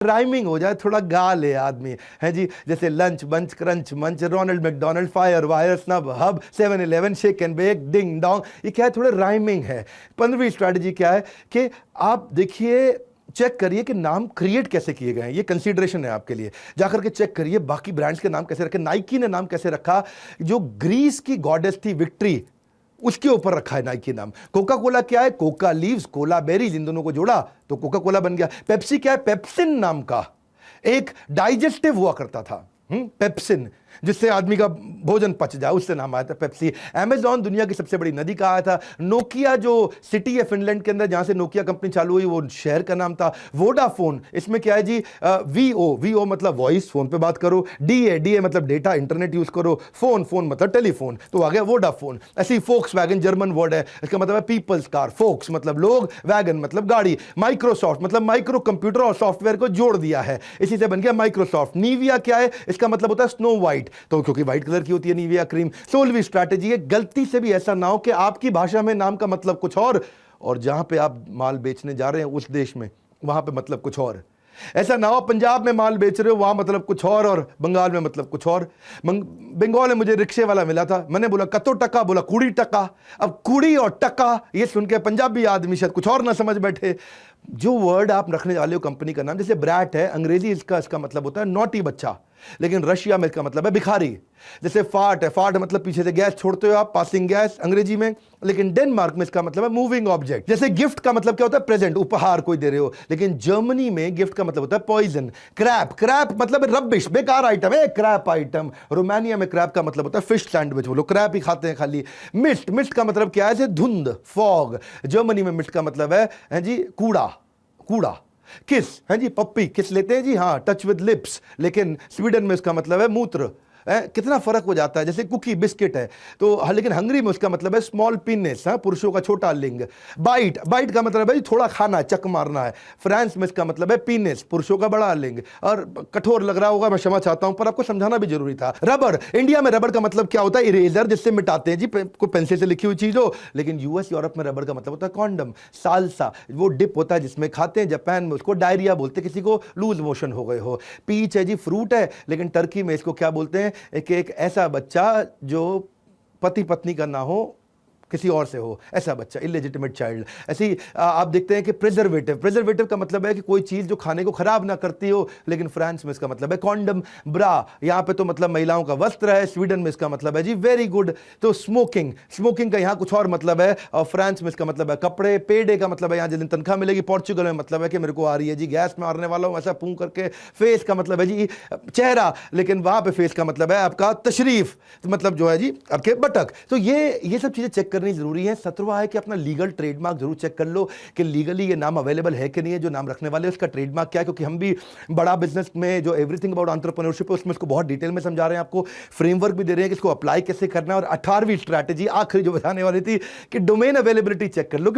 Rhyming हो जाए, थोड़ा गा ले आदमी, है जी। जैसे lunch, bunch, crunch, munch, Ronald McDonald, fire, wire, snub, hub, 7-Eleven, shake and bake, ding dong, ये क्या है, थोड़ा राइमिंग है। 15वीं स्ट्रैटेजी क्या है कि आप देखिए, चेक करिए कि नाम क्रिएट कैसे किए गए हैं, ये कंसीडरेशन है आपके लिए। जाकर के चेक करिए बाकी ब्रांड्स के नाम कैसे रखे। नाइकी ने नाम कैसे रखा, जो ग्रीस की गॉडेस थी विक्ट्री, उसके ऊपर रखा है नाइकी नाम। कोका कोला क्या है, कोका लीव्स, कोला बेरीज, इन दोनों को जोड़ा तो कोका कोला बन गया। पेप्सी क्या है, पेप्सिन नाम का एक डाइजेस्टिव हुआ करता था, पेप्सिन, जिससे आदमी का भोजन पच जाए, उससे नाम आया था पेप्सी। अमेज़न दुनिया की सबसे बड़ी नदी का आया था। नोकिया जो सिटी है फिनलैंड के अंदर जहां से नोकिया कंपनी चालू हुई, वो शहर का नाम था। वोडाफोन, इसमें क्या है जी, वीओ मतलब वॉइस, फोन पे बात करो। डीए मतलब डेटा, इंटरनेट यूज करो। फोन मतलब टेलीफोन, तो आ गया वोडाफोन। ऐसे ही फोक्स वैगन जर्मन वर्ड है, इसका मतलब है पीपल्स कार। फोक्स मतलब लोग, वैगन मतलब गाड़ी। माइक्रोसॉफ्ट मतलब माइक्रो कंप्यूटर और सॉफ्टवेयर को जोड़ दिया है, इसी से बन गया माइक्रोसॉफ्ट। नीविया क्या है, इसका मतलब होता है स्नो व्हाइट, तो क्योंकि व्हाइट कलर की होती है नीविया क्रीम। 16वीं स्ट्रैटेजी है, गलती से भी ऐसा ना हो कि आपकी भाषा में नाम का मतलब कुछ और जहां पे आप माल बेचने जा रहे हैं उस देश में वहां पे मतलब कुछ और। ऐसा ना हो पंजाब में माल बेच रहे हो, वहां मतलब कुछ और बंगाल में मतलब कुछ और। बंगाल में मुझे रिक्शे वाला मिला था, मैंने बोला कतो टका, बोला कुड़ी टका। अब कुड़ी और टका ये सुन के पंजाबी आदमी शायद कुछ और ना समझ बैठे। जो वर्ड आप रखने वाले हो कंपनी का नाम, जैसे ब्रैट है, अंग्रेजी इसका मतलब होता है नॉटी बच्चा, लेकिन रशिया में इसका मतलब है भिखारी। जैसे फाट है, फाट मतलब पीछे से गैस छोड़ते हो आप, पासिंग गैस अंग्रेजी में, लेकिन डेनमार्क में इसका मतलब है मूविंग ऑब्जेक्ट। जैसे गिफ्ट का मतलब क्या होता है, प्रेजेंट, उपहार कोई दे रहे हो, लेकिन जर्मनी में गिफ्ट का मतलब होता है पॉइजन। क्रैप मतलब रबिश, बेकार आइटम है, क्रैप आइटम। रोमानिया में क्रैप का मतलब होता है फिश सैंडविच, वो लोग क्रैप ही खाते हैं खाली। मिस्ट का मतलब क्या है, धुंध, फॉग। जर्मनी में मिस्ट का मतलब है जी कूड़ा। किस है जी, पप्पी, किस लेते हैं जी, हाँ, टच विद लिप्स, लेकिन स्वीडन में इसका मतलब है मूत्र। कितना फर्क हो जाता है। जैसे कुकी, बिस्किट है तो, लेकिन हंगरी में उसका मतलब है स्मॉल पीनेस, पुरुषों का छोटा लिंग। बाइट का मतलब है थोड़ा खाना, चक मारना है। फ्रांस में इसका मतलब है पीनेस, पुरुषों का बड़ा लिंग। और कठोर लग रहा होगा, मैं क्षमा चाहता हूं, पर आपको समझाना भी जरूरी था। रबर, इंडिया में रबर का मतलब क्या होता है, इरेजर, जिससे मिटाते हैं जी, कोई पेंसिल से लिखी हुई चीज हो। लेकिन यूएस यूरोप में रबर का मतलब होता है कॉन्डम। सालसा, वो डिप होता है जिसमें खाते हैं। जापान में उसको डायरिया बोलते हैं, किसी को लूज मोशन हो गए हो। पीच है जी, फ्रूट है, लेकिन टर्की में इसको क्या बोलते हैं, एक ऐसा बच्चा जो पति पत्नी का ना हो, किसी और से हो, ऐसा बच्चा, इलेजिटिमेट चाइल्ड। ऐसे ही आप देखते हैं कि प्रिजर्वेटिव का मतलब है कि कोई चीज जो खाने को खराब ना करती हो, लेकिन फ्रांस में इसका मतलब है कॉन्डम। ब्रा यहां पे तो मतलब महिलाओं का वस्त्र है, स्वीडन में इसका मतलब है जी वेरी गुड। तो स्मोकिंग का यहां कुछ और मतलब है, और फ्रांस में इसका मतलब है कपड़े। पेडे का मतलब है यहां जिस दिन तनख्वाह मिलेगी। पोर्चुगल में मतलब है कि मेरे को आ रही है जी गैस मारने वाला हूं, ऐसा पूं करके। फेस का मतलब है जी चेहरा, लेकिन वहां पे फेस का मतलब है आपका तशरीफ, तो मतलब जो है जी आपके बटक। तो ये सब चीजें चेक करनी जरूरी है। 17वां है कि अपना लीगल ट्रेडमार्क जरूर चेक कर लो कि लीगली ये नाम अवेलेबल है कि नहीं है, जो नाम रखने वाले उसका ट्रेडमार्क क्या है। क्योंकि हम भी बड़ा बिजनेस में जो एवरीथिंग अबाउट एंटरप्रेन्योरशिप है उसमें इसको बहुत डिटेल में समझा रहे हैं, आपको फ्रेमवर्क भी दे रहे हैं कि इसको अप्लाई कैसे करना है। और 18वीं स्ट्रैटेजी आखिरी जो बताने वाली थी कि डोमेन अवेलेबिलिटी चेक कर लो।